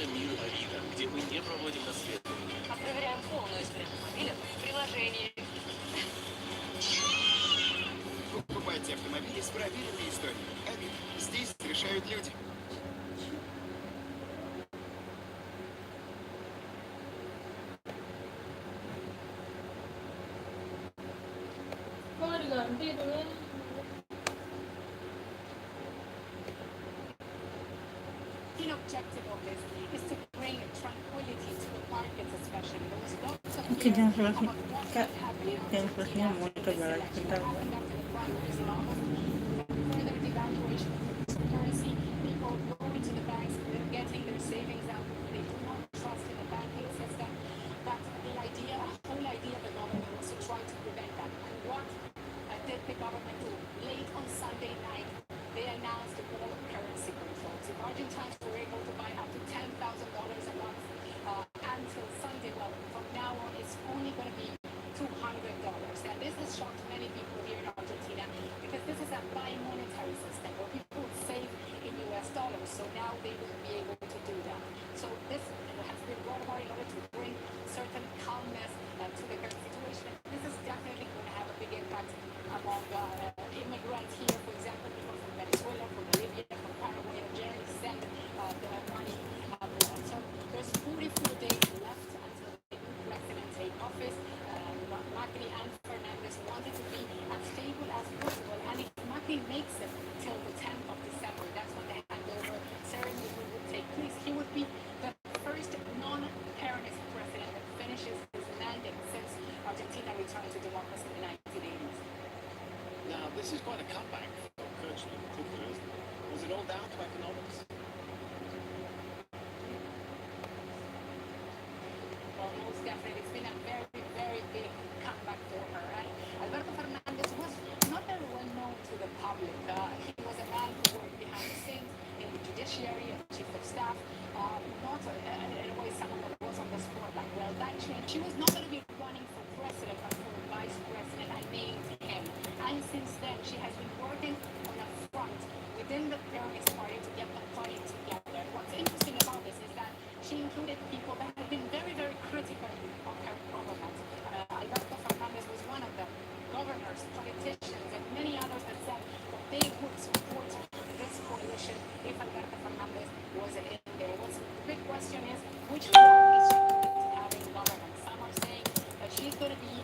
Это мир Авито, где мы не проводим расследование. А проверяем полную историю автомобиля в приложении. Покупайте автомобили с проверенной историей. Авито. Здесь решают люди. The objective of this is to bring tranquility to the markets, especially. There was lots of Que fear ya about what could happen in Argentina after this election. That was after the primaries in August. Further devaluation of the currency, people going to the banks, they're getting their savings out. They do not trust in the banking system. But the idea, whole idea of the government was to try to prevent that. And what did the government do? Late on Sunday night, they announced more currency controls. If Argentines were able to buy up to $10,000 a month until Sunday, well, from now on, it's only going to be $200. And this has shocked many people here in Argentina because this is a bi-monetary system where people save in US dollars. So now they will be able to do that. So this has been brought about in order to bring certain calmness to the current situation. This is definitely going to have a big impact among immigrants here, for example, people from Venezuela, from Bolivia, from Paraguay, who generally send the money abroad. So there's 44 days left until the new president take office. Macri and Fernandez wanted to be as stable as possible, and if Macri makes it till the 10th of December, that's when the handover ceremony would take place. He would be the first non-Peronist president that finishes his mandate since Argentina returned to democracy in the 1980s. Now, this is quite a comeback for Kirchner in particular, isn't it? Was it all down to economics? Well, most definitely. It's been a very, very big comeback for her. And Alberto Fernandez was not very well known to the public. He was a man who worked behind the scenes in the judiciary, as chief of staff, not in a way someone that was on the spotlight. Well, that changed. She was not going to be running for president, but for vice president. I named him. And since then, she has been working on a front within the Peronist Party to get the party together. What's interesting about this is that she included people that have been very, very critical of her government. Alberto Fernandez was one of them. Governors, politicians, and many others that said that they would support this coalition if Alberto Fernandez was in there. What's the big question is, which role is she going to have in government? Some are saying that she's going to be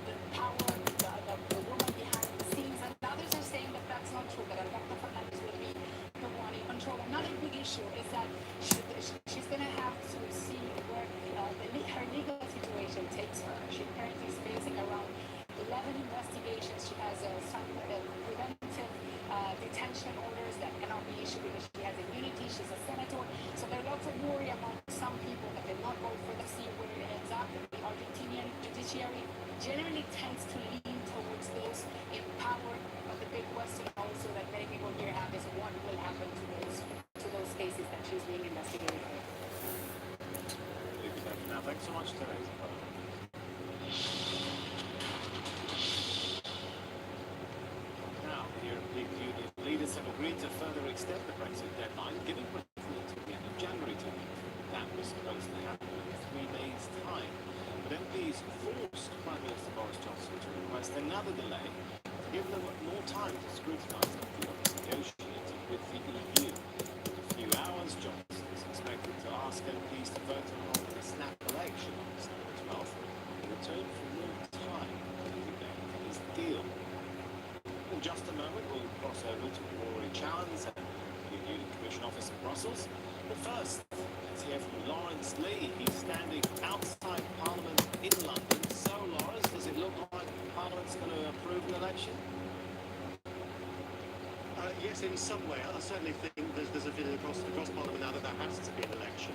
the power, the woman behind the scenes, and others are saying that that's not true, that Alberto Fernandez will be the one in control. Another big issue is that she's going to have to see where her legal situation takes her. She currently is facing around 11 investigations. She has some preventive detention orders that cannot be issued because she has immunity. She's a senator. So there are lots of worry among some people that they're not going for the see where it ends up. The Argentinian judiciary generally tends to lean towards those in power. But the big question also that many people here have is what will happen to those cases that she's being investigated for. Now, thanks so much, Teresa. Now, the European Union leaders have agreed to further extend the Brexit deadline, giving Britain until the end of January to leave. That was supposed to happen in 3 days' time. But MPs forced Prime Minister Boris Johnson to request another delay to give them more time to scrutinise the deal negotiated with the EU. In a few hours, Johnson is expected to ask MPs to vote on holding a snap election on December 12th in return for more time to debate his deal. In just a moment, we'll cross over to Rory Challens at the Union Commission office in Brussels. But first, let's hear from Lawrence Lee. He's standing outside Parliament in London. So, Lawrence, does it look like Parliament's going to approve an election? Yes, in some way. I certainly think there's a feeling across Parliament now that there has to be an election.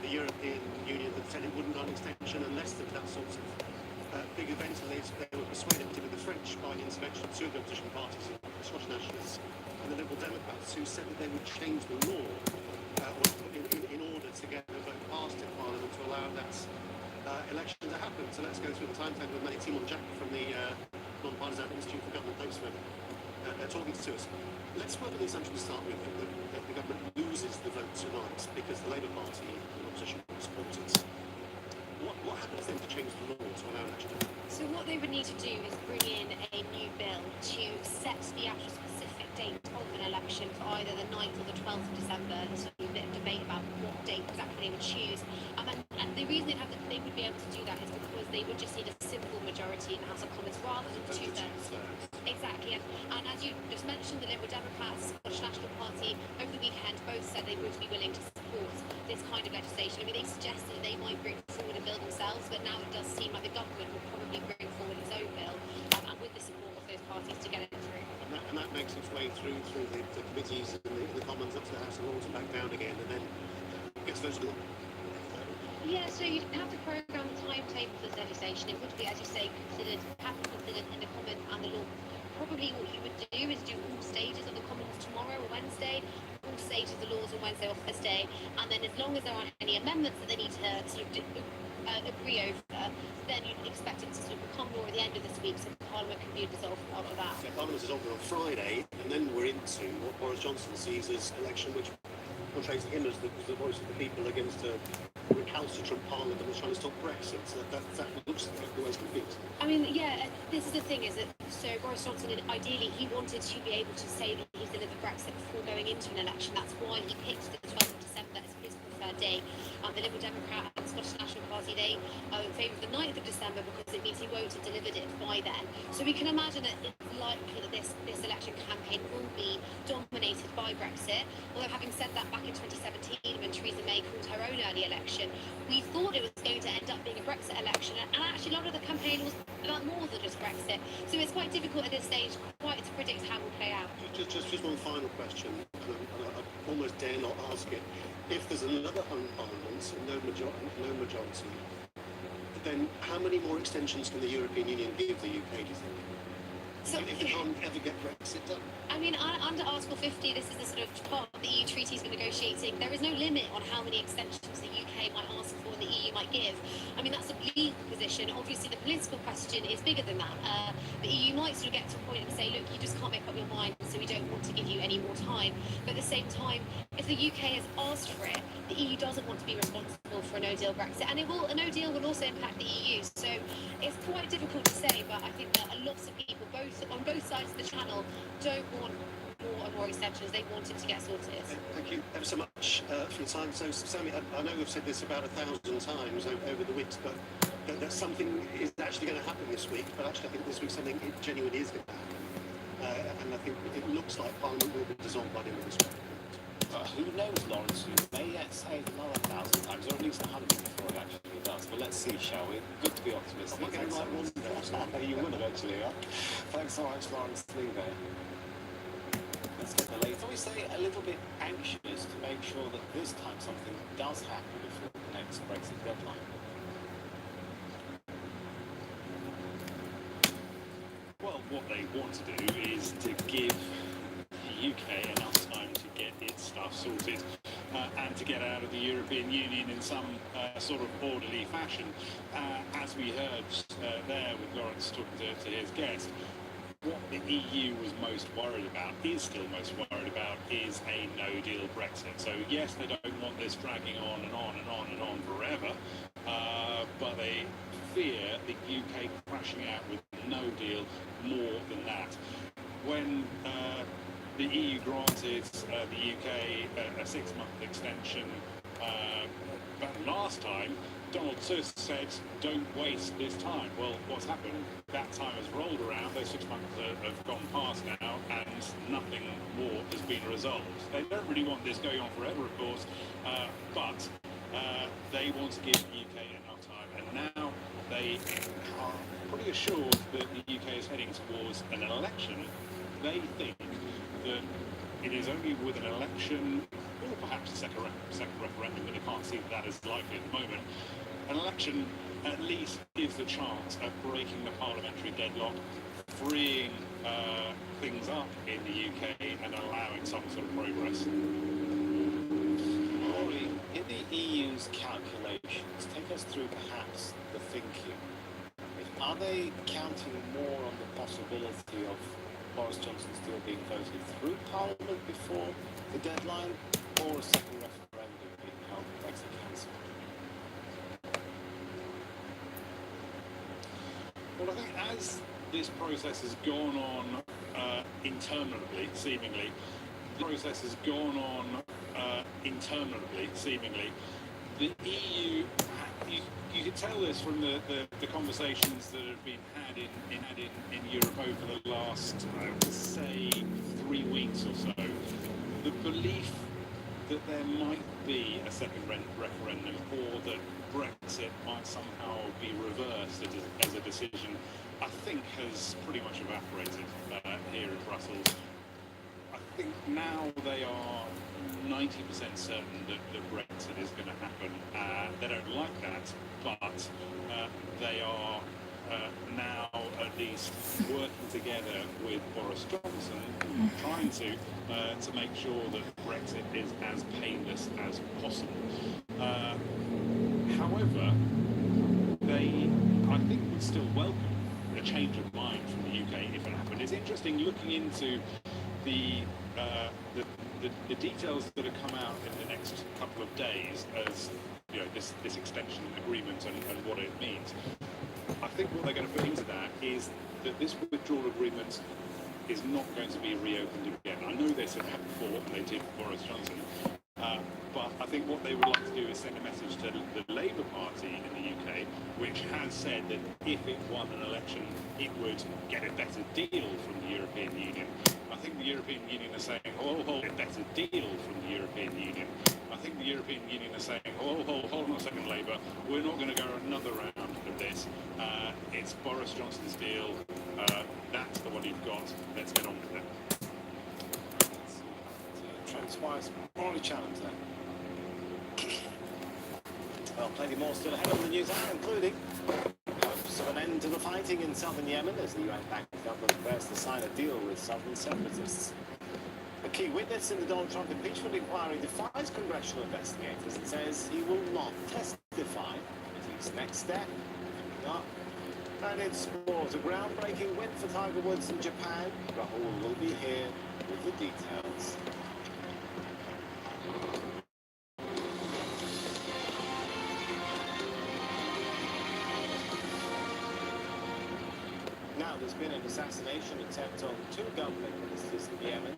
The European Union had said it wouldn't go on extension unless there was that sort of big event, and they were persuaded, particularly the French, by the intervention of two of the opposition parties, the Scottish Nationalists and the Liberal Democrats, who said that they would change the law in order to get a vote passed in Parliament to allow that election to happen. So let's go through the timetable with Timon Jack from the Non-Partisan Institute for Government Oxford talking to us. Let's work with the assumption to start with that the government loses loses the vote tonight because the Labour Party, the opposition, will support it, what happens then to change the law to allow election? So what they would need to do is bring in a new bill to set the actual specific date of an election for either the 9th or the 12th of December. So a bit of debate about what date exactly they would choose. And the reason they would be able to do that is because they would just need a simple majority in the House of Commons rather than two-thirds. Exactly. And as you just mentioned, the Liberal Democrats, Scottish National Party, over the weekend both said they would be willing to support this kind of legislation. I mean, they suggested that they might bring forward a bill themselves, but now it does seem like the government will probably bring forward its own bill, and with the support of those parties to get it through. And that makes its way through the committees and the Commons up to the House of Lords and back down again, and then gets voted on. Yeah, so you'd have to programme the timetable for this legislation. It would be, as you say, have to be considered in the Commons and the Lords. Probably what you would do is do all stages of the Commons tomorrow or Wednesday, all stages of the Lords on Wednesday or Thursday, and then as long as there aren't any amendments that they need to sort of agree over, then you'd expect it to sort of become law at the end of this week, so Parliament can be dissolved after that. Yeah, Parliament is over on Friday, and then we're into what Boris Johnson sees as election, which portrays him as the voice of the people against a recalcitrant Parliament that was trying to stop Brexit. So that looks like the way it's going to be. I mean, yeah, this is the thing, is that so Boris Johnson, ideally, he wanted to be able to say that he's delivered Brexit before going into an election. That's why he picked the 12th of December as his preferred day. The Liberal Democrat and Scottish National Party, they are in favour of the 9th of December because it means he won't have delivered it by then. So we can imagine that it's likely that this election campaign will be dominated by Brexit. Although having said that, back in 2017, when Theresa May called her own early election, we thought it was going to end up being a Brexit election, and actually a lot of the campaign was about more than just Brexit. So it's quite difficult at this stage quite to predict how it will play out. Just one final question, and I almost dare not ask it. If there's another hung Parliament, no majority, then how many more extensions can the European Union give the UK, do you think? So, if they can't ever get Brexit done? I mean, under Article 50, this is the sort of part of the EU treaties we're negotiating. There is no limit on how many extensions the UK might ask for and the EU might give. I mean, that's a legal position. Obviously, the political question is bigger than that. The EU might sort of get to a point and say, look, you just can't make up your mind, so we don't want to give you any more time. But at the same time, if the UK has asked for it, the EU doesn't want to be responsible for a no-deal Brexit. And a no-deal will also impact the EU. So it's quite difficult to say, but I think that a lot of people, on both sides of the channel, don't want more and more extensions. They want it to get sorted. Thank you ever so much for your time. So, Sammy, I know we've said this about 1,000 times over the weeks, but that something is actually going to happen this week. But actually, I think this week something genuinely is going to happen. And I think it looks like Parliament will be dissolved by the end of this week. Who knows, Lawrence? You may yet say it another 1,000 times, or at least 100 before it actually does. But let's see, shall we? Good to be optimistic. I'm not getting like one. You will eventually, yeah? Thanks so much, Lawrence. Leave it. Let's get the latest. We say a little bit anxious to make sure that this time something does happen before the next Brexit deadline. Well, what they want to do is to give the UK enough time to get its stuff sorted and to get out of the European Union in some sort of orderly fashion. As we heard there with Lawrence talking to his guest, what the EU was most worried about, is still most worried about, is a no-deal Brexit. So yes, they don't want this dragging on and on and on and on forever, but they fear the UK crashing out with no deal more than that. When the EU granted the UK a 6-month extension but last time, Donald Tusk said, don't waste this time. Well, what's happened? That time has rolled around, those 6 months have gone past now, and nothing more has been resolved. They don't really want this going on forever, of course, but they want to give the UK enough time, and now they are pretty assured that the UK is heading towards an election. They think that it is only with an election, or perhaps a second referendum, but they can't see that as likely at the moment. An election at least gives the chance of breaking the parliamentary deadlock, freeing things up in the UK and allowing some sort of progress. Rory, in the EU's calculations, take us through perhaps the thinking. Are they counting more on the possibility of Boris Johnson still being voted through Parliament before the deadline, or a second referendum being held for Brexit Council? Well, I think as this process has gone on interminably, seemingly, the EU, you can tell this from the conversations that have been had in Europe over the last, I would say, 3 weeks or so. The belief that there might be a second referendum or that Brexit might somehow be reversed as a decision, I think has pretty much evaporated here in Brussels. I think now they are 90% certain that Brexit is going to happen. They don't like that, but they are now at least working together with Boris Johnson, trying to make sure that Brexit is as painless as possible. However, they, I think, would still welcome a change of mind from the UK if it happened. It's interesting looking into the details that have come out in the next couple of days as you know this extension agreement and what it means. I think what they're going to put into that is that this withdrawal agreement is not going to be reopened again. I know they said that before, and they did Boris Johnson, but I think what they would like to do is send a message to the Labour Party in the UK, which has said that if it won an election, it would get a better deal from the European Union. I think the European Union are saying, oh, hold a better deal from the European Union. I think the European Union are saying, oh, hold on a second, Labour, we're not going to go another round of this. It's Boris Johnson's deal. That's the one you've got. Let's get on with it. Transpires morally challenged there. Well, plenty more still ahead on the news hour, including hopes of an end to the fighting in southern Yemen as the UN-backed government prepares to sign a deal with southern separatists. A key witness in the Donald Trump impeachment inquiry defies congressional investigators and says he will not testify. His next step coming up. And in sport, a groundbreaking win for Tiger Woods in Japan. Rahul will be here with the details. Now, there's been an assassination attempt on 2 government ministers in Yemen.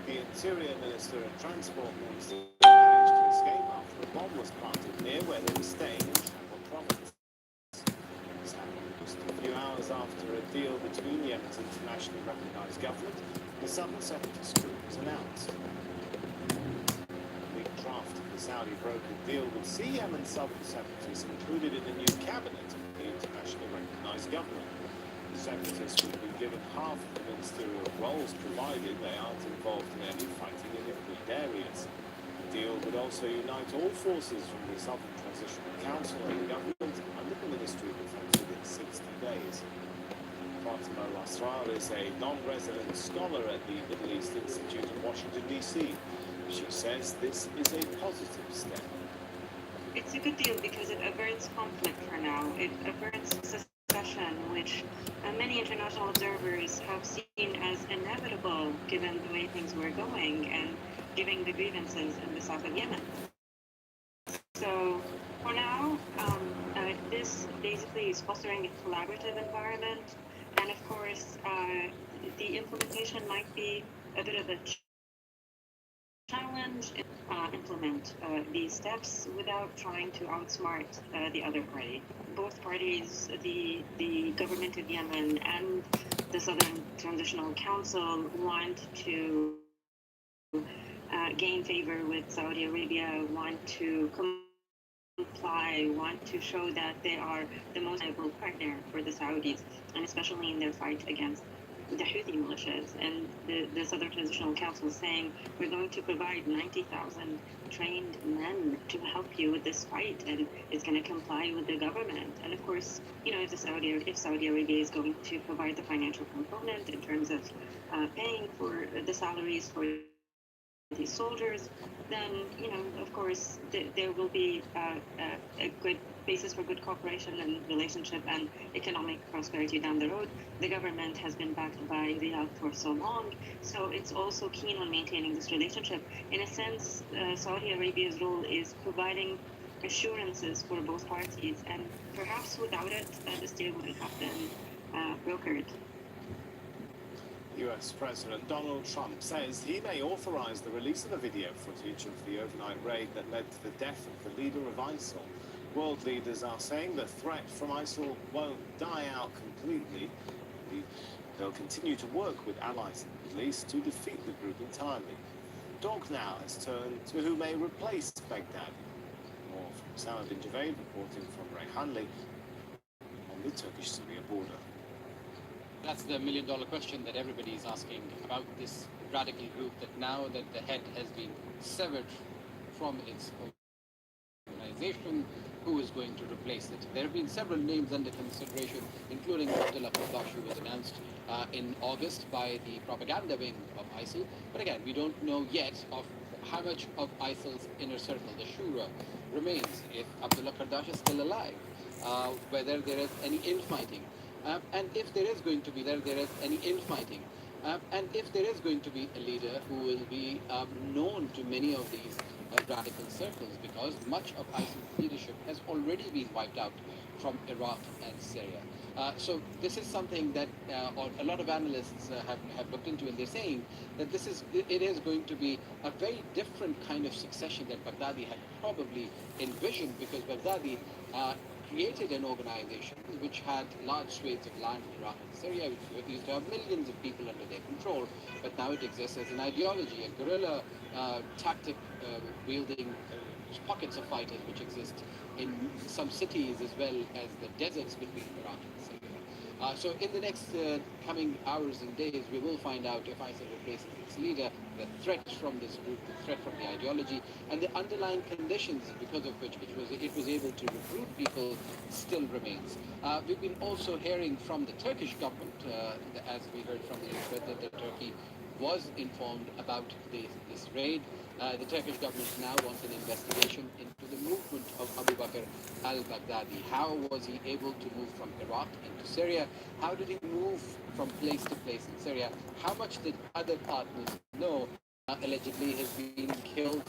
The Interior Minister and Transport Minister managed to escape after a bomb was planted near where they were staying in Shabelle province. This happened just a few hours after a deal between Yemen's internationally recognized government and the southern separatist group was announced. The draft of the Saudi brokered deal would see Yemen's southern separatists included in the new cabinet of the internationally recognized government. The separatists will be given half of the ministerial roles provided they aren't involved in any fighting in agreed areas. The deal would also unite all forces from the Southern Transitional Council and the government under the Ministry of Defense within 60 days. Fatima Lasrar is a non-resident scholar at the Middle East Institute in Washington, D.C. She says this is a positive step. It's a good deal because it averts conflict for now. It averts secession, which many international observers have seen as inevitable given the way things were going and given the grievances in the south of Yemen. So for now, this basically is fostering a collaborative environment, and of course, the implementation might be a bit of a challenge. Implement these steps without trying to outsmart the other party. Both parties, the government of Yemen and the Southern Transitional Council, want to gain favor with Saudi Arabia, want to comply, want to show that they are the most viable partner for the Saudis, and especially in their fight against the Houthi militias. And the Southern Transitional Council is saying, we're going to provide 90,000 trained men to help you with this fight, and it's going to comply with the government. And of course, you know, if Saudi Arabia is going to provide the financial component in terms of paying for the salaries for these soldiers, then, of course, there will be a good basis for good cooperation and relationship and economic prosperity down the road. The government has been backed by Riyadh for so long, so it's also keen on maintaining this relationship. In a sense, Saudi Arabia's role is providing assurances for both parties, and perhaps without it, this deal wouldn't have been brokered. US President Donald Trump says he may authorize the release of a video footage of the overnight raid that led to the death of the leader of ISIL. World leaders are saying the threat from ISIL won't die out completely. They'll continue to work with allies in the Middle East to defeat the group entirely. Talk now has turned to who may replace Baghdadi. More from Salad bin Javed reporting from Rayhanli on the Turkish-Syria border. That's the million-dollar question that everybody is asking about this radical group, that now that the head has been severed from its organization, who is going to replace it? There have been several names under consideration, including Abdullah Qaddafi, who was announced in August by the propaganda wing of ISIL. But again, we don't know yet of how much of ISIL's inner circle, the Shura, remains, if Abdullah Qaddafi is still alive, whether there is any infighting. And if there is going to be there is any infighting, and if there is going to be a leader who will be known to many of these radical circles, because much of ISIL's leadership has already been wiped out from Iraq and Syria. So this is something that a lot of analysts have looked into, and they're saying that it is going to be a very different kind of succession that Baghdadi had probably envisioned, because Baghdadi created an organization which had large swathes of land in Iraq and Syria, which used to have millions of people under their control, but now it exists as an ideology, a guerrilla tactic wielding pockets of fighters which exist in some cities as well as the deserts between Iraq and Syria. So in the next coming hours and days, we will find out if ISIL replaces its leader, the threat from this group, the threat from the ideology, and the underlying conditions because of which it was able to recruit people still remains. We've been also hearing from the Turkish government, as we heard from the Turkey was informed about this raid. The Turkish government now wants an investigation into the movement of Abu Bakr al-Baghdadi. How was he able to move from Iraq into Syria? How did he move from place to place in Syria? How much did other partners know? Allegedly has been killed.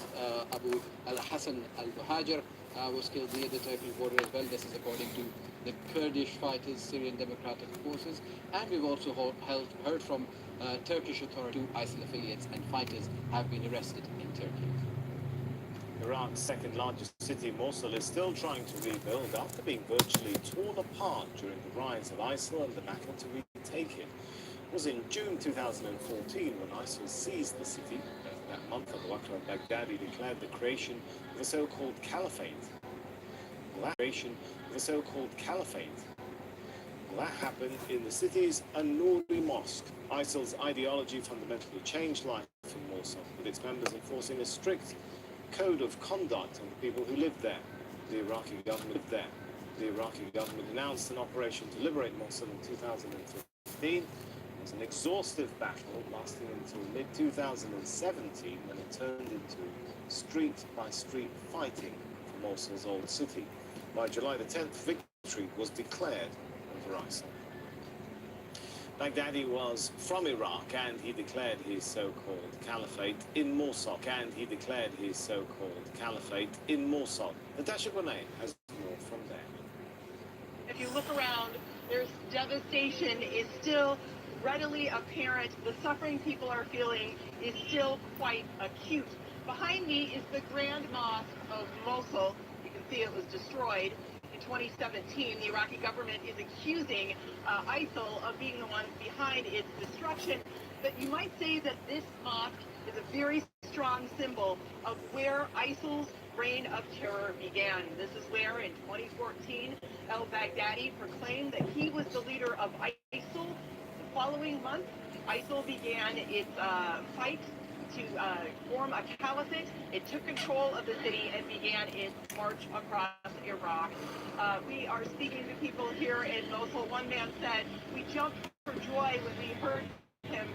Abu al-Hassan al-Muhajir was killed near the Turkish border as well. This is according to the Kurdish fighters, Syrian Democratic Forces. And we've also heard from Turkish authorities. 2 ISIL affiliates and fighters have been arrested in Turkey. Iraq's second largest city, Mosul, is still trying to rebuild after being virtually torn apart during the rise of ISIL and the battle to retake it. It was in June 2014 when ISIL seized the city. That month, Abu Bakr al-Baghdadi declared the creation of a so-called caliphate. That happened in the city's An-Nouri Mosque. ISIL's ideology fundamentally changed life in Mosul, with its members enforcing a strict code of conduct on the people who lived there. The Iraqi government announced an operation to liberate Mosul in 2015. It was an exhaustive battle lasting until mid-2017, when it turned into street-by-street fighting for Mosul's old city. By July the 10th, victory was declared over ISIL. Baghdadi was from Iraq, and he declared his so-called caliphate in Mosul. Natasha Bonet has more from there. If you look around, there's devastation is still readily apparent. The suffering people are feeling is still quite acute. Behind me is the Grand Mosque of Mosul. You can see it was destroyed in 2017. The Iraqi government is accusing ISIL of being the ones behind its destruction. But you might say that this mosque is a very strong symbol of where ISIL's reign of terror began. This is where, in 2014, al-Baghdadi proclaimed that he was the leader of ISIL. The following month, ISIL began its fight to form a caliphate. It took control of the city and began its march across Iraq. We are speaking to people here in Mosul. One man said, "We jumped for joy when we heard him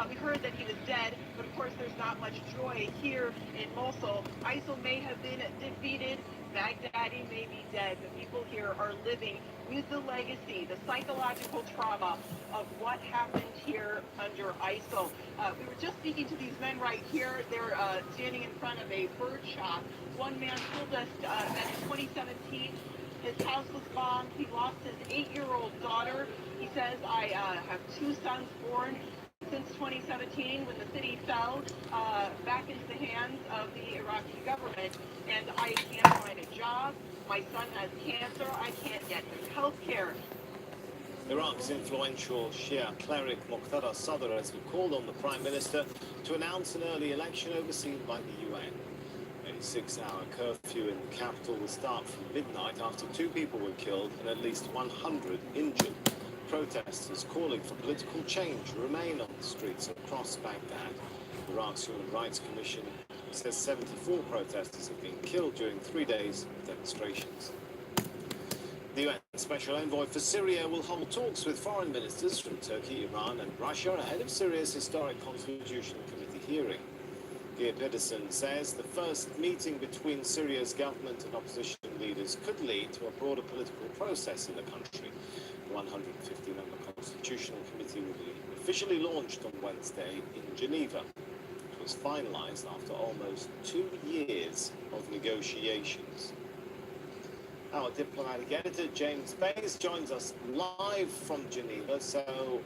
We heard that he was dead, but of course there's not much joy here in Mosul. ISIL may have been defeated, Baghdadi may be dead. The people here are living with the legacy, the psychological trauma of what happened here under ISIL. We were just speaking to these men right here. They're standing in front of a bird shop. One man told us that in 2017, his house was bombed. He lost his 8-year-old daughter. He says, I have 2 sons born since 2017 when the city fell back into the hands of the Iraqi government, and I can't find a job. My son has cancer. I can't get him health care. Iraq's influential Shia cleric Muqtada Sadr has called on the Prime Minister to announce an early election overseen by the UN. A 6-hour curfew in the capital will start from midnight after 2 people were killed and at least 100 injured. Protesters calling for political change remain on the streets across Baghdad. Iraq's Human Rights Commission says 74 protesters have been killed during 3 days of demonstrations. The UN Special Envoy for Syria will hold talks with foreign ministers from Turkey, Iran and Russia ahead of Syria's historic Constitutional Committee hearing. Geir Pedersen says the first meeting between Syria's government and opposition leaders could lead to a broader political process in the country. The 150-member Constitutional Committee will be officially launched on Wednesday in Geneva. It was finalised after almost 2 years of negotiations. Our diplomatic editor, James Bays, joins us live from Geneva. So,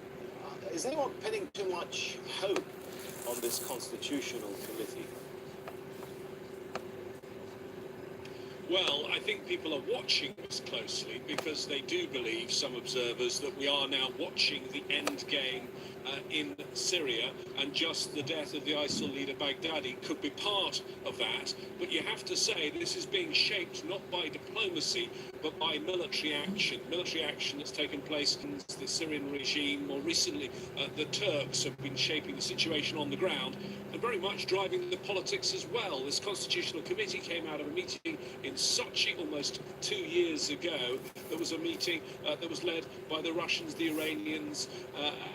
is anyone pinning too much hope on this Constitutional Committee? Well, I think people are watching this closely because they do believe, some observers, that we are now watching the end game in Syria, and just the death of the ISIL leader Baghdadi could be part of that. But you have to say this is being shaped not by diplomacy but by military action that's taken place in the Syrian regime. More recently, the Turks have been shaping the situation on the ground and very much driving the politics as well. This Constitutional Committee came out of a meeting in Sochi almost 2 years ago. There was a meeting that was led by the Russians, the Iranians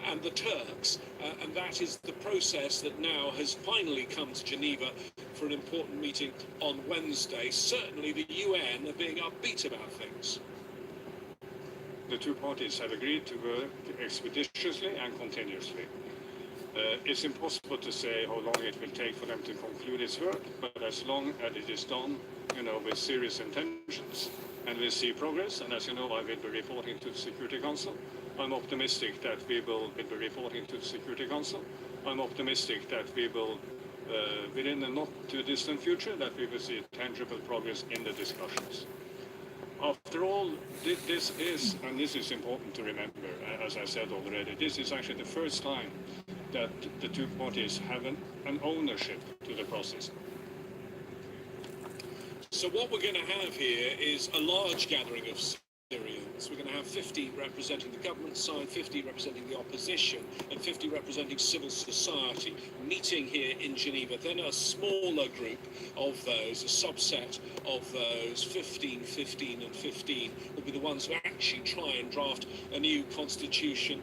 and the Turks, and that is the process that now has finally come to Geneva for an important meeting on Wednesday. Certainly the UN are being upbeat about things. The 2 parties have agreed to work expeditiously and continuously. It's impossible to say how long it will take for them to conclude its work, but as long as it is done, with serious intentions, and we'll see progress. And as you know, I will be reporting to the Security Council. I'm optimistic that we will be reporting to the Security Council. I'm optimistic that we will, within the not too distant future, that we will see tangible progress in the discussions. After all, this is, and this is important to remember, as I said already, this is actually the first time that the 2 parties have an ownership to the process. So what we're going to have here is a large gathering of Syrians. We're going to have 50 representing the government side, 50 representing the opposition, and 50 representing civil society meeting here in Geneva. Then a smaller group of those, a subset of those, 15, 15 and 15, will be the ones who actually try and draft a new constitution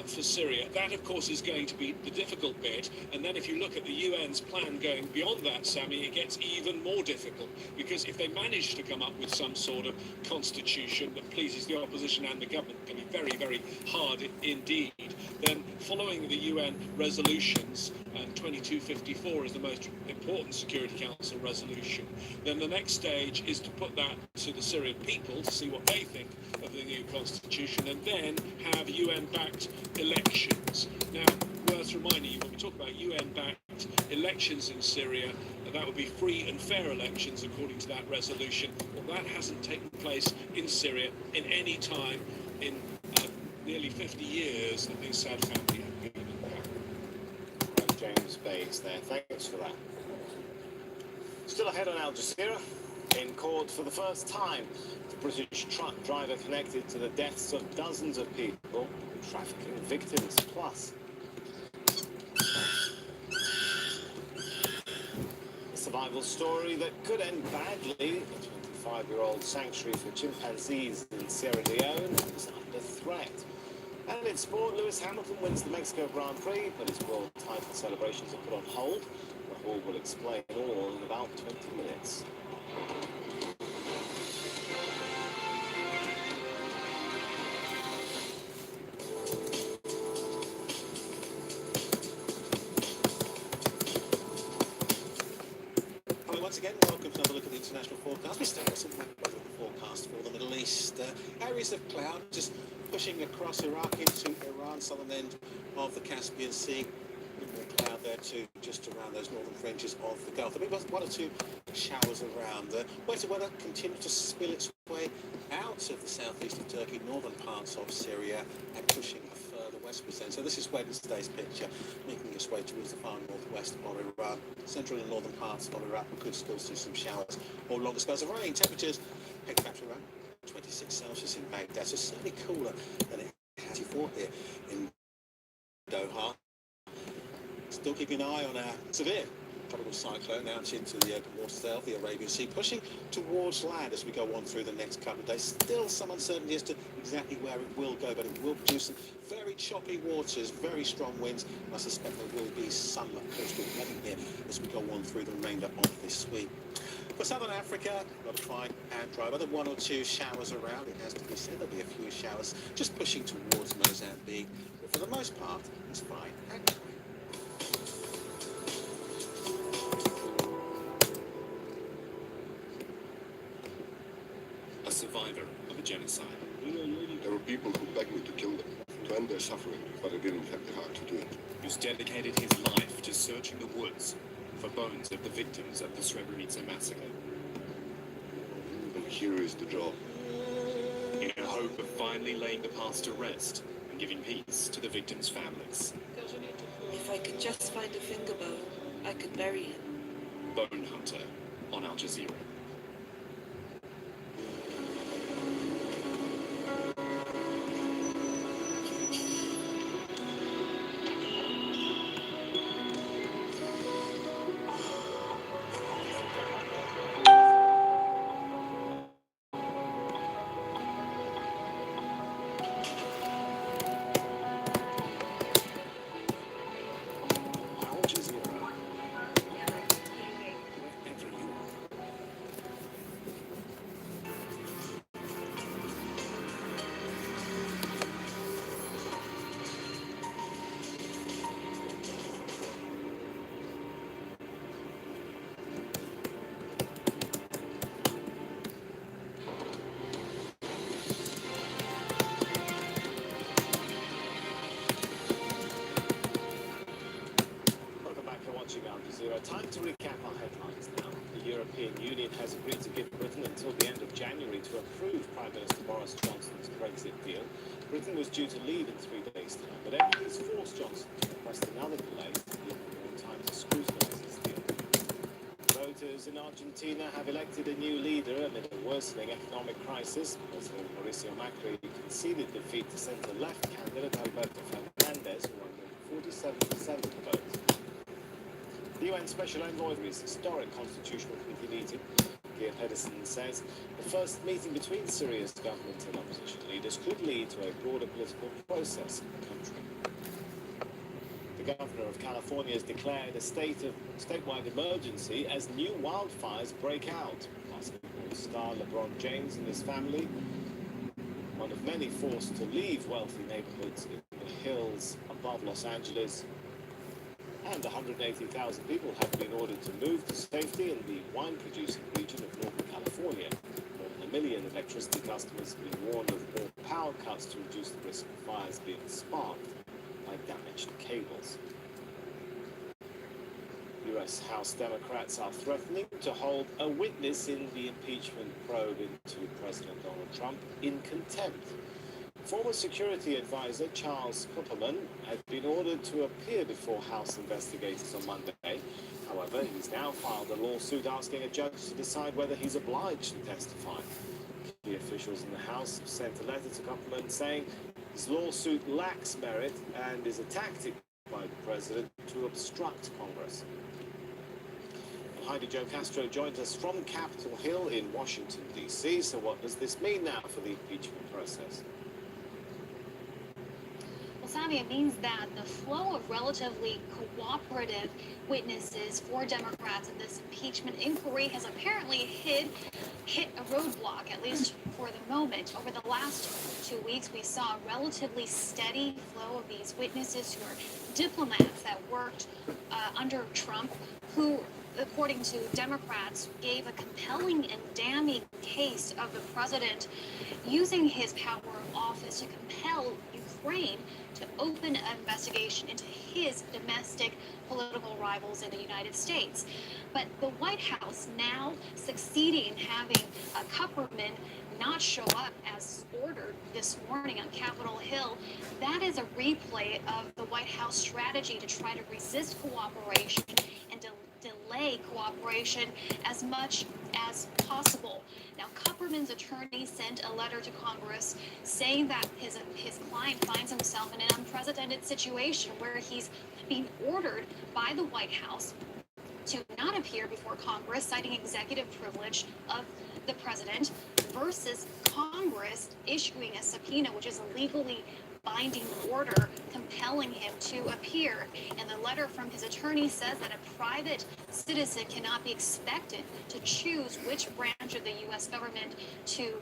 for Syria. That, of course, is going to be the difficult bit. And then if you look at the UN's plan going beyond that, Sammy, it gets even more difficult, because if they manage to come up with some sort of constitution that pleases the opposition and the government, it can be very, very hard indeed. Then following the UN resolutions, and 2254 is the most important Security Council resolution, then the next stage is to put that to the Syrian people to see what they think of the new constitution, and then have UN-backed elections. Now, worth reminding you, when we talk about UN-backed elections in Syria, that would be free and fair elections according to that resolution. Well, that hasn't taken place in Syria in any time in nearly 50 years that the Assad family have been in power. James Bays there, thanks for that. Still ahead on Al Jazeera, in court for the first time, the British truck driver connected to the deaths of dozens of people, trafficking victims, plus a survival story that could end badly. A 25-year-old sanctuary for chimpanzees in Sierra Leone is under threat. And And in sport, Lewis Hamilton wins the Mexico Grand Prix, but his world title celebrations are put on hold. Rahul will explain all in about 20 minutes. Once again, welcome to another look at the international forecast. We start with some weather forecast for the Middle East. Areas of cloud just pushing across Iraq into Iran, southern end of the Caspian Sea. A bit more cloud there too, just around those northern fringes of the Gulf. There may be one or two showers around. Winter weather continues to spill its way out of the southeast of Turkey, northern parts of Syria, and pushing further westwards then. So this is Wednesday's picture, making its way towards the far northwest of Iran. Central and northern parts of Iraq we could still see some showers or longer spells of rain. Temperatures picked up to around 26 Celsius in Baghdad, so certainly cooler than it has before here in Doha. Still keeping an eye on our severe tropical cyclone out into the open waters of the Arabian Sea, pushing towards land as we go on through the next couple of days. Still some uncertainty as to exactly where it will go, but it will produce some very choppy waters, very strong winds. I suspect there will be some coastal flooding here as we go on through the remainder of this week. For southern Africa, a lot of fine and dry weather, one or two showers around. It has to be said, there'll be a few showers just pushing towards Mozambique, but for the most part, it's fine and dry. A survivor of a genocide. There were people who begged me to kill them, to end their suffering, but I didn't have the heart to do it. Who's dedicated his life to searching the woods for bones of the victims of the Srebrenica massacre. And here is the job. In a hope of finally laying the past to rest and giving peace to the victims' families. If I could just find a finger bone, I could bury him. Bone Hunter on Al Jazeera. Time to recap our headlines now. The European Union has agreed to give Britain until the end of January to approve Prime Minister Boris Johnson's Brexit deal. Britain was due to leave in 3 days' time, but MPs forced Johnson to request another delay to give more time to scrutinise his deal. Voters in Argentina have elected a new leader amid a worsening economic crisis. President Mauricio Macri conceded defeat to centre-left candidate Alberto Fernandez, who won 47% of the vote. The UN Special Envoy for his historic Constitutional Committee meeting. Geir Pedersen says the first meeting between Syria's government and opposition leaders could lead to a broader political process in the country. The governor of California has declared a statewide emergency as new wildfires break out. Basketball star LeBron James and his family, one of many forced to leave wealthy neighborhoods in the hills above Los Angeles. And 180,000 people have been ordered to move to safety in the wine-producing region of Northern California. More than 1 million electricity customers have been warned of more power cuts to reduce the risk of fires being sparked by damaged cables. US House Democrats are threatening to hold a witness in the impeachment probe into President Donald Trump in contempt. Former security advisor Charles Kupperman had been ordered to appear before House investigators on Monday. However, he's now filed a lawsuit asking a judge to decide whether he's obliged to testify. Key officials in the House have sent a letter to Kupperman saying his lawsuit lacks merit and is a tactic by the president to obstruct Congress. Heidi Jo Castro joins us from Capitol Hill in Washington, D.C. So what does this mean now for the impeachment process? Sammy, it means that the flow of relatively cooperative witnesses for Democrats in this impeachment inquiry has apparently hit a roadblock, at least for the moment. Over the last 2 weeks, we saw a relatively steady flow of these witnesses who are diplomats that worked under Trump, who, according to Democrats, gave a compelling and damning case of the president using his power of office to compel Ukraine to open an investigation into his domestic political rivals in the United States. But the White House now succeeding in having Kupperman not show up as ordered this morning on Capitol Hill, that is a replay of the White House strategy to try to resist cooperation and delay cooperation as much as possible. Now, Kupperman's attorney sent a letter to Congress saying that his client finds himself in an unprecedented situation where he's being ordered by the White House to not appear before Congress, citing executive privilege of the president, versus Congress issuing a subpoena, which is a legally binding order compelling him to appear. And the letter from his attorney says that a private citizen cannot be expected to choose which branch of the U.S. government to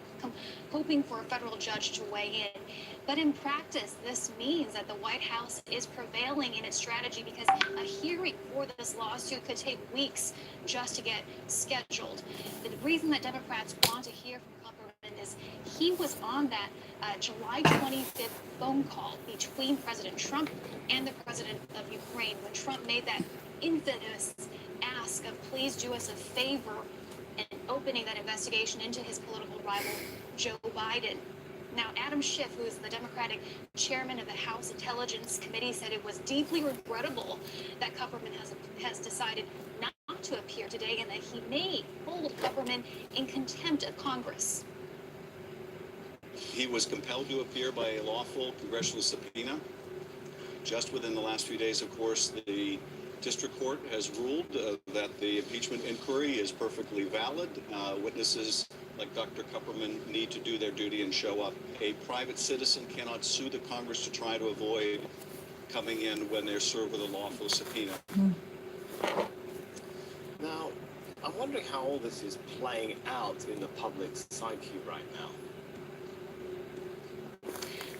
hoping for a federal judge to weigh in. But in practice, this means that the White House is prevailing in its strategy because a hearing for this lawsuit could take weeks just to get scheduled. The reason that Democrats want to hear from Kupperman is he was on that July 25th phone call between President Trump and the president of Ukraine when Trump made that infamous ask of please do us a favor and opening that investigation into his political rival, Joe Biden. Now, Adam Schiff, who is the Democratic chairman of the House Intelligence Committee, said it was deeply regrettable that Kupperman has decided not to appear today and that he may hold Kupperman in contempt of Congress. He was compelled to appear by a lawful congressional subpoena. Just within the last few days, of course, the district court has ruled that the impeachment inquiry is perfectly valid. Witnesses like Dr. Kupperman need to do their duty and show up. A private citizen cannot sue the Congress to try to avoid coming in when they're served with a lawful subpoena. Now, I'm wondering how all this is playing out in the public's psyche right now.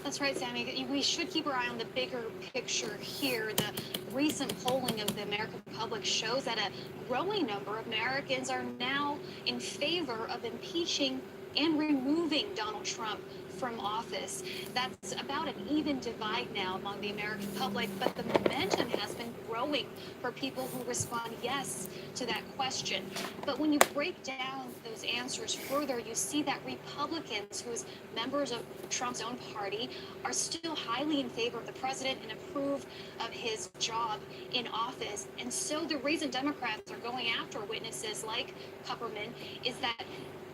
That's right, Sammy. We should keep our eye on the bigger picture here. The recent polling of the American public shows that a growing number of Americans are now in favor of impeaching and removing Donald Trump from office. That's about an even divide now among the American public, but the momentum has been growing for people who respond yes to that question. But when you break down those answers further, you see that Republicans, who's members of Trump's own party, are still highly in favor of the president and approve of his job in office. And so the reason Democrats are going after witnesses like Kupperman is that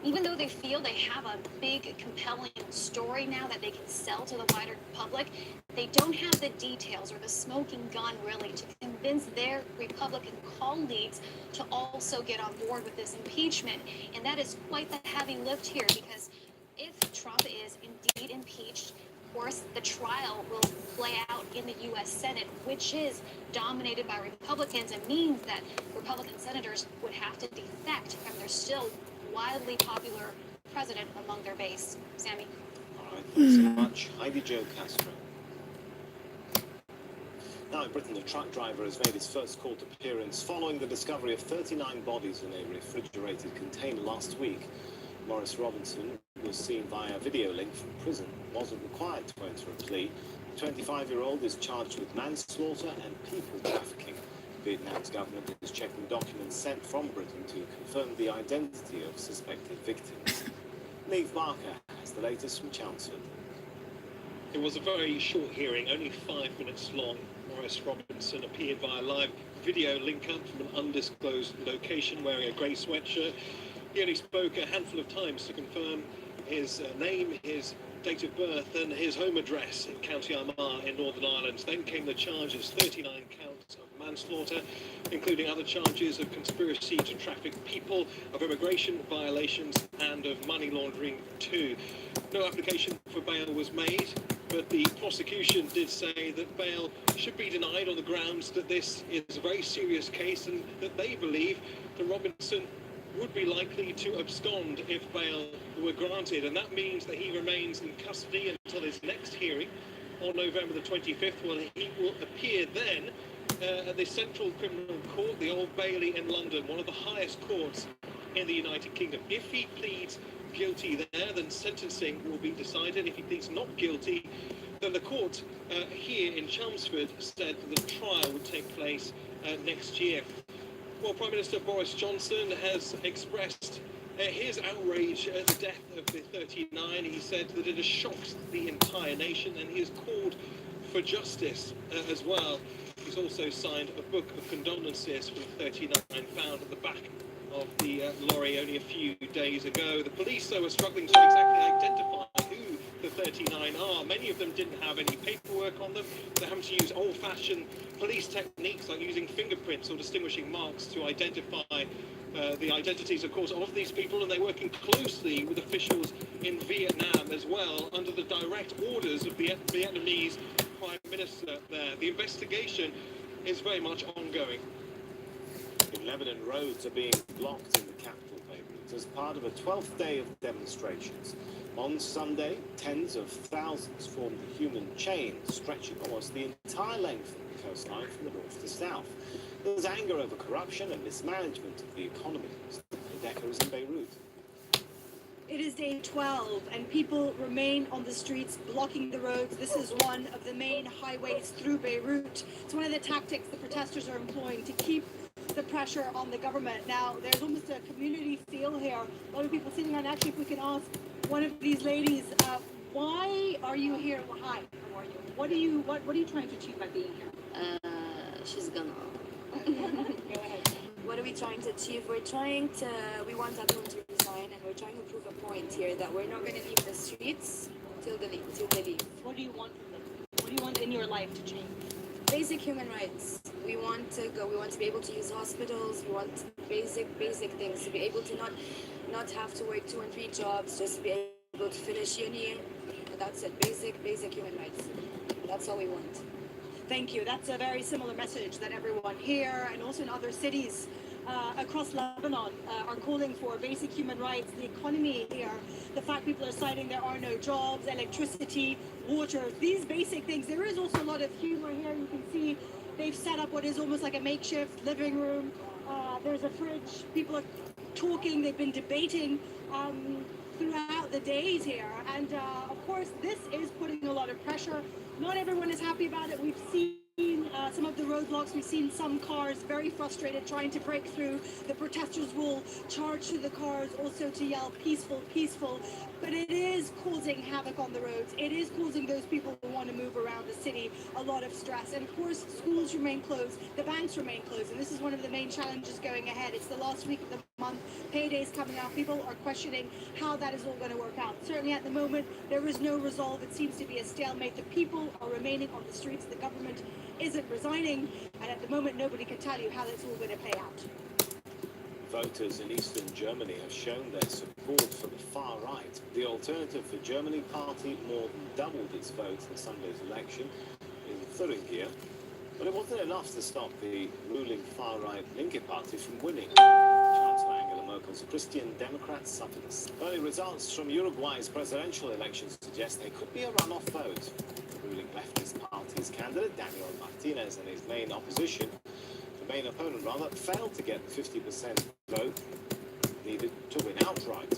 even though they feel they have a big, compelling story now that they can sell to the wider public, they don't have the details or the smoking gun, really, to convince their Republican colleagues to also get on board with this impeachment. And that is quite the heavy lift here, because if Trump is indeed impeached, of course, the trial will play out in the U.S. Senate, which is dominated by Republicans, and means that Republican senators would have to defect from their still wildly popular president among their base. Sammy. All right, thanks so much. Heidi Jo Castro. Now in Britain, a truck driver has made his first court appearance following the discovery of 39 bodies in a refrigerated container last week. Maurice Robinson was seen via video link from prison, wasn't required to enter a plea. The 25-year-old is charged with manslaughter and people trafficking. Vietnam's government is checking documents sent from Britain to confirm the identity of suspected victims. Neve Barker has the latest from Chelmsford. It was a very short hearing, only 5 minutes long. Maurice Robinson appeared via live video link-up from an undisclosed location wearing a grey sweatshirt. He only spoke a handful of times to confirm his name, his date of birth and his home address in County Armagh in Northern Ireland. Then came the charges, 39 counts of manslaughter, including other charges of conspiracy to traffic people, of immigration violations and of money laundering too. No application for bail was made. but the prosecution did say that bail should be denied on the grounds that this is a very serious case and that they believe that Robinson would be likely to abscond if bail were granted, and that means that he remains in custody until his next hearing on November the 25th, when he will appear then at the Central Criminal Court, the Old Bailey in London, one of the highest courts in the United Kingdom. If he pleads guilty there, then sentencing will be decided. If he pleads not guilty, then the court here in Chelmsford said that the trial would take place next year. Well, Prime Minister Boris Johnson has expressed his outrage at the death of the 39. He said that it has shocked the entire nation, and he has called for justice as well. He's also signed a book of condolences for the 39 found at the back of the lorry only a few days ago. The police, though, are struggling to exactly identify who the 39 are. Many of them didn't have any paperwork on them. They're having to use old-fashioned police techniques like using fingerprints or distinguishing marks to identify the identities, of course, of these people, and they're working closely with officials in Vietnam as well, under the direct orders of the Vietnamese Prime Minister there. The investigation is very much ongoing. In Lebanon, roads are being blocked in the capital, Beirut, as part of a 12th day of demonstrations. On Sunday, tens of thousands formed a human chain stretching almost the entire length of the coastline from the north to south. There's anger over corruption and mismanagement of the economy. Decker is in Beirut. It is day 12 and people remain on the streets blocking the roads. This is one of the main highways through Beirut. It's one of the tactics the protesters are employing to keep the pressure on the government. Now, there's almost a community feel here. A lot of people sitting on. Actually, if we can ask one of these ladies, why are you here? Hi, how are you? What are you trying to achieve by being here? She's gonna. Go ahead. What are we trying to achieve? We want everyone to resign, and we're trying to prove a point here that we're not going to leave the streets till they leave. What do you want from them? What do you want in your life to change? Basic human rights. We want to be able to use hospitals. We want basic things, to be able to not have to work 2 and 3 jobs, just to be able to finish uni. And that's it. Basic human rights. That's all we want. Thank you. That's a very similar message that everyone here and also in other cities across Lebanon are calling for. Basic human rights, the economy here, the fact people are citing there are no jobs, electricity, water, these basic things. There is also a lot of humor here. You can see they've set up what is almost like a makeshift living room. There's a fridge. People are talking. They've been debating throughout the days here. And of course, this is putting a lot of pressure. Not everyone is happy about it. We've seen some of the roadblocks. We've seen some cars very frustrated trying to break through. The protesters will charge through the cars also to yell peaceful, peaceful. But it is causing havoc on the roads. It is causing those people who want to move around the city a lot of stress. And of course, schools remain closed. The banks remain closed. And this is one of the main challenges going ahead. It's the last week of the month. Payday's coming out. People are questioning how that is all going to work out. Certainly at the moment, there is no resolve. It seems to be a stalemate. The people are remaining on the streets. The government isn't resigning. And at the moment, nobody can tell you how that's all going to play out. Voters in eastern Germany have shown their support for the far right. The Alternative for Germany party more than doubled its vote in Sunday's election in Thuringia. But it wasn't enough to stop the ruling far-right Linke party from winning. Chancellor Angela Merkel's Christian Democrats suffered. Early results from Uruguay's presidential election suggest there could be a runoff vote. The ruling leftist party's candidate, Daniel Martinez, and his main opponent, failed to get the 50% vote needed to win outright.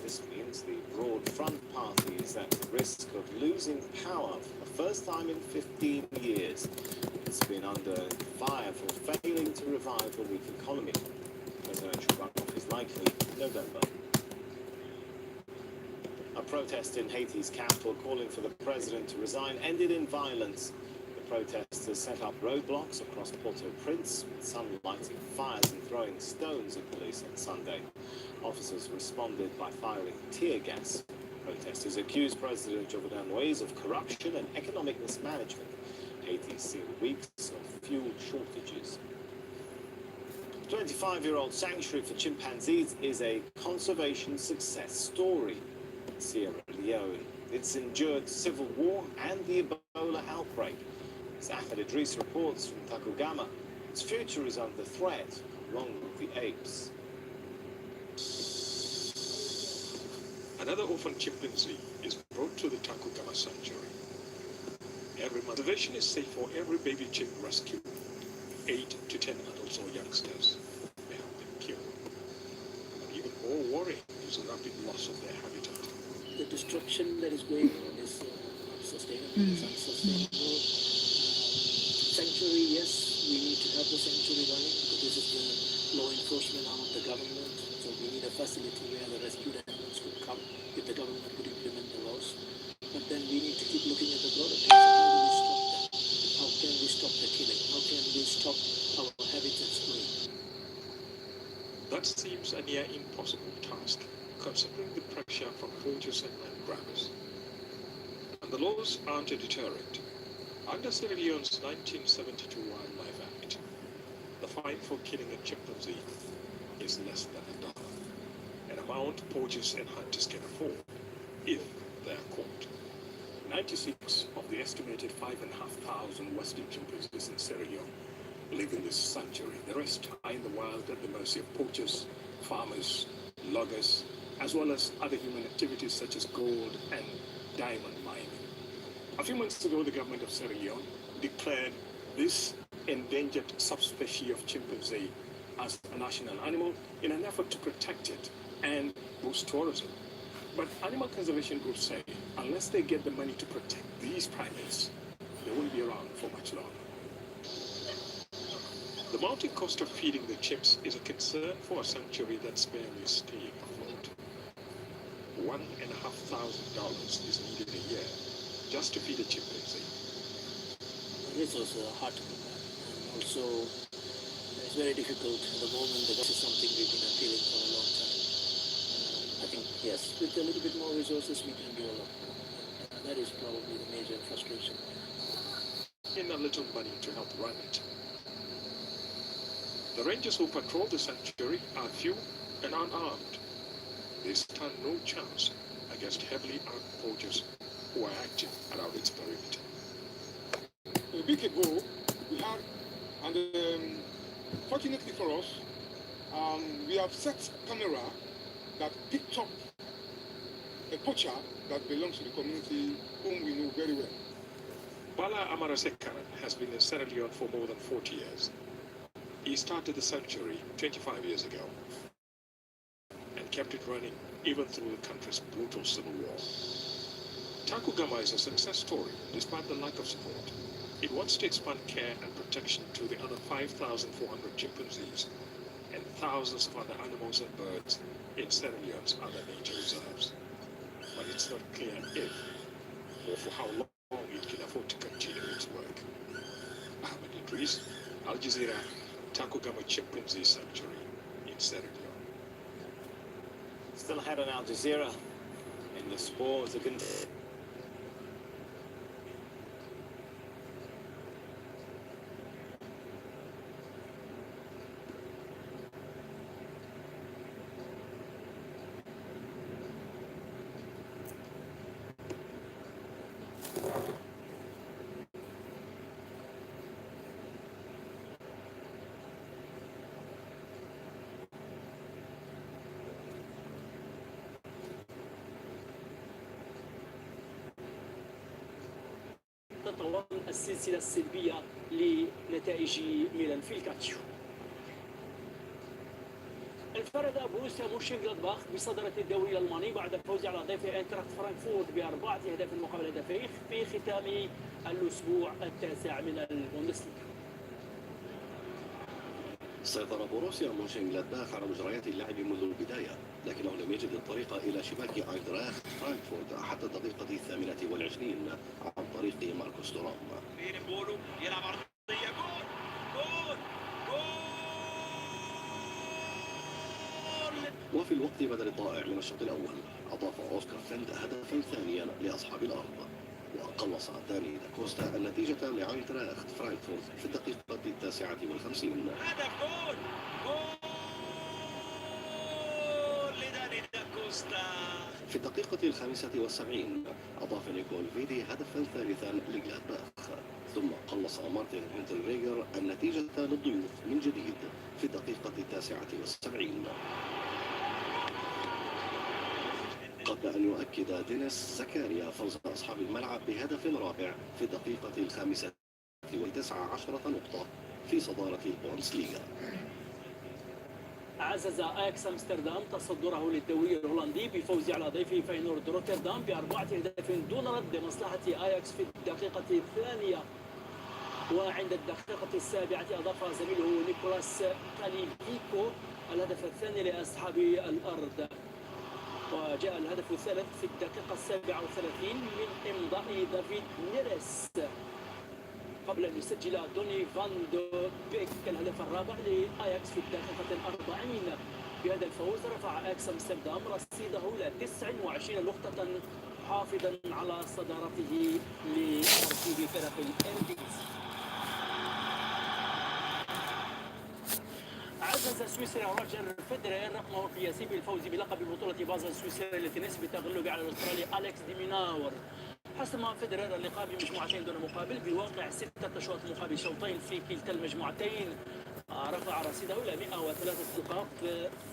This means the broad front party is at risk of losing power for the first time in 15 years. It's been under fire for failing to revive a weak economy. Presidential runoff is likely in November. A protest in Haiti's capital calling for the president to resign ended in violence. Protesters set up roadblocks across Port-au-Prince, with some lighting fires and throwing stones at police on Sunday. Officers responded by firing tear gas. Protesters accused President Jovenel Moïse of corruption and economic mismanagement. Haiti's seen weeks of fuel shortages. 25-year-old sanctuary for chimpanzees is a conservation success story. Sierra Leone It's endured civil war and the Ebola outbreak. As Ahmed Idris reports from Takugama, its future is under threat, along with the apes. Another orphan chimpanzee is brought to the Takugama sanctuary. Every month, the vision is safe for every baby chimp rescued. 8 to 10 adults or youngsters may have been killed. But even more worrying is the rapid loss of their habitat. The destruction that is going on is not sustainable, it's unsustainable. Sanctuary, yes, we need to have the sanctuary running because this is the law enforcement arm of the government. So we need a facility where the rescued animals could come if the government could implement the laws. But then we need to keep looking at the broader picture. How do we stop that? How can we stop the killing? How can we stop our habitats going? That seems a near impossible task, considering the pressure from poachers and land grabbers. And the laws aren't a deterrent. Under Sierra Leone's 1972 Wildlife Act, the fine for killing a chimpanzee is less than $1, an amount poachers and hunters can afford if they are caught. 96 of the estimated 5,500 Western chimpanzees in Sierra Leone live in this sanctuary. The rest are in the wild at the mercy of poachers, farmers, loggers, as well as other human activities such as gold and diamond mining. A few months ago, the government of Sierra Leone declared this endangered subspecies of chimpanzee as a national animal in an effort to protect it and boost tourism. But animal conservation groups say unless they get the money to protect these primates, they won't be around for much longer. The mounting cost of feeding the chimps is a concern for a sanctuary that's barely staying afloat. $1,500 is needed a year just to feed a chimpanzee. This was hard to come by. And also, it's very difficult at the moment. This is something we've been appealing for a long time. I think, yes, with a little bit more resources, we can do a lot more. That is probably the major frustration. In a little money to help run it. The rangers who patrol the sanctuary are few and unarmed. They stand no chance against heavily armed poachers who are active around its perimeter. A week ago, we had, and fortunately for us, we have set camera that picked up a poacher that belongs to the community whom we know very well. Bala Amarasekara has been in Sierra Leone for more than 40 years. He started the sanctuary 25 years ago and kept it running even through the country's brutal civil war. Takugama is a success story despite the lack of support. It wants to expand care and protection to the other 5,400 chimpanzees and thousands of other animals and birds in Sierra Leone's other nature reserves. But it's not clear if or for how long it can afford to continue its work. Ahmed Idris, Al Jazeera, Takugama Chimpanzee Sanctuary in Sierra Leone. Still ahead on Al Jazeera in the sports. تتطور السلسلة السلبية لنتائج ميلان في الكاتشيو. انفرد بروسيا مونشنغلادباخ بصدارة الدوري الألماني بعد فوزه على ضيف اينتراخت فرانكفورت ب4 أهداف مقابل هدفين في ختام الأسبوع التاسع من البوندسليغا. سيطر بروسيا مونشنغلادباخ على مجريات اللعب منذ البداية، لكنه لم يجد الطريق إلى شباك اينتراخت فرانكفورت حتى الدقيقة 28 عن طريق ماركوس تورام. يلعب عرضية جول. وفي الوقت بدل الضائع من الشوط الأول أضاف أوسكار فيلد هدفا ثانيا لأصحاب الأرض، وقلص داني داكوستا النتيجة لاينتراخت فرانكفورت في الدقيقة 59. هدف جول لداني داكوستا. في في الدقيقة 75 أضاف نيكول فيدي هدفا ثالثا لجلادباخ، ثم قلص مارتن هينتلريجر النتيجة للضيوف من جديد في الدقيقة 79. قبل أن يؤكد دينيس زكاريا فوز أصحاب الملعب بهدف رابع في الدقيقة 15 نقطة في صدارة البوندسليغا. عزز اياكس امستردام تصدره للدوري الهولندي بفوز على ضيفه فاينورد روتردام ب4 أهداف دون رد لمصلحة اياكس في الدقيقة 2. وعند الدقيقة 7 أضاف زميله نيكولاس كاليفيكو الهدف الثاني لأصحاب الأرض. وجاء الهدف الثالث في الدقيقة 37 من إمضاء دافيد نيريس قبل أن يسجل دوني فان دو بيك الهدف الرابع لأياكس في الدقيقة 40. بهذا الفوز رفع اياكس امستردام رصيده إلى 29 نقطة حافظا على صدارته لترتيب فرق الإربيز. عزز السويسري روجر فيدرر رقمه القياسي بالفوز بلقب بطولة بازل السويسري للتنس بالتغلب على الأسترالي أليكس ديميناور. حسم فيدرر اللقاء بمجموعتين دون مقابل بالواقع 6 أشواط مقابل شوطين في كلتا المجموعتين. رفع رصيده إلى 103 نقاط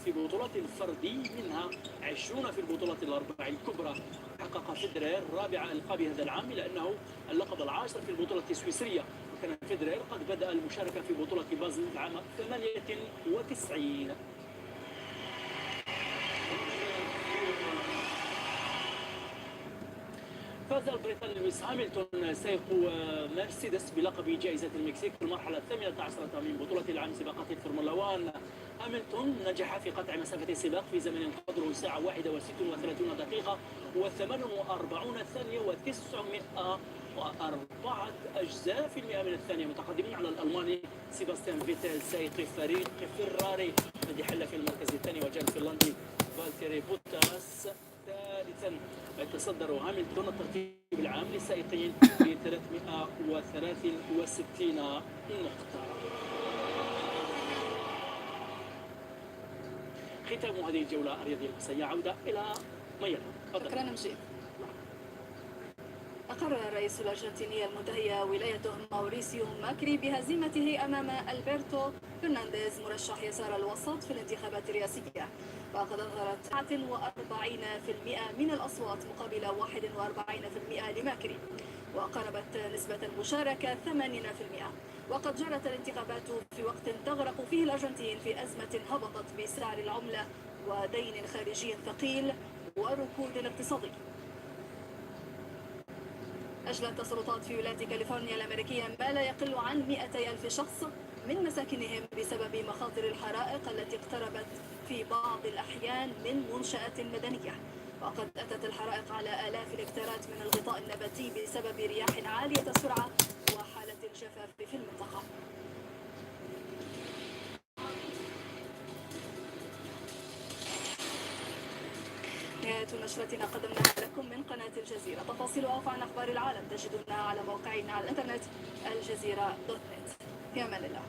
في بطولات الفردي، منها 20 في البطولات الأربع الكبرى. حقق فيدرر رابع ألقاب هذا العام، إلى أنه اللقب العاشر في البطولة السويسرية. وكان فيدرر قد بدأ المشاركة في بطولة بازل عام 98. فاز البريطاني لويس هاملتون سائق مرسيدس بلقب جائزة المكسيك في المرحلة 18 من بطولة العام سباقات الفورمولا 1. هاملتون نجح في قطع مسافة السباق في زمن قدره ساعة 1:36 دقيقة و48 ثانية و904 من الثانية، متقدما على الألماني سيباستيان فيتيل سائق فريق فيراري الذي حل في المركز الثاني، وجاء الفنلندي فالتيري بوتاس ثالثا. يتصدر هاملتون الترتيب العام للسائقين ب 363 نقطة. ختام هذه الجولة الرياضية المسائية. عودة إلى ميادة. شكرا مجيد. أقر الرئيس الأرجنتيني المنتهي ولايته ماوريسيو ماكري بهزيمته أمام ألبرتو فرنانديز مرشح يسار الوسط في الانتخابات الرئاسية، وقد أظهرت 49% من الأصوات مقابل 41% لماكري، وقربت نسبة المشاركة 80%. وقد جرت الانتخابات في وقت تغرق فيه الأرجنتين في أزمة هبطت بسعر العملة ودين خارجي ثقيل وركود اقتصادي. أجلت السلطات في ولاية كاليفورنيا الأمريكية ما لا يقل عن 200,000 شخص من مساكنهم بسبب مخاطر الحرائق التي اقتربت في بعض الأحيان من منشآت مدنية. وقد أتت الحرائق على آلاف الهكتارات من الغطاء النباتي بسبب رياح عالية السرعة وحالة الجفاف في المنطقة. نهاية نشرتنا قدمناها لكم من قناة الجزيرة. تفاصيل أوفى عن أخبار العالم تجدونها على موقعنا على الإنترنت الجزيرة.net. في أمان الله.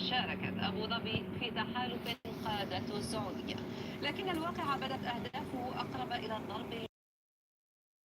شاركت أبو ظبي في تحالف قادته السعودية، لكن الواقع بدت أهدافه أقرب إلى الضرب